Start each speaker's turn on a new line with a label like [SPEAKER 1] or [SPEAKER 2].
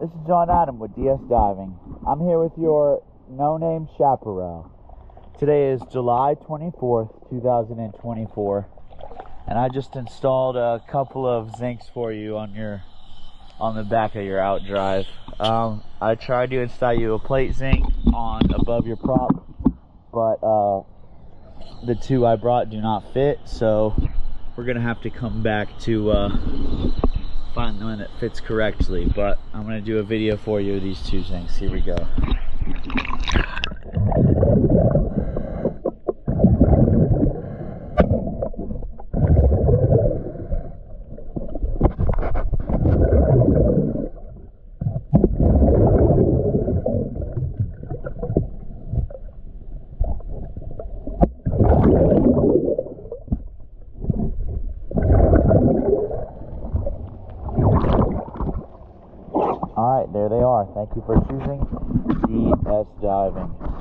[SPEAKER 1] This is John Adam with DS Diving. I'm here with your no-name Chaparral. Today is July 24th, 2024, and I just installed a couple of zincs for you on the back of your outdrive. I tried to install you a plate zinc on above your prop, but the two I brought do not fit, so we're gonna have to come back to find the one that fits correctly. But I'm gonna do a video for you of these two zincs. Here we go. Alright, there they are. Thank you for choosing DS Diving.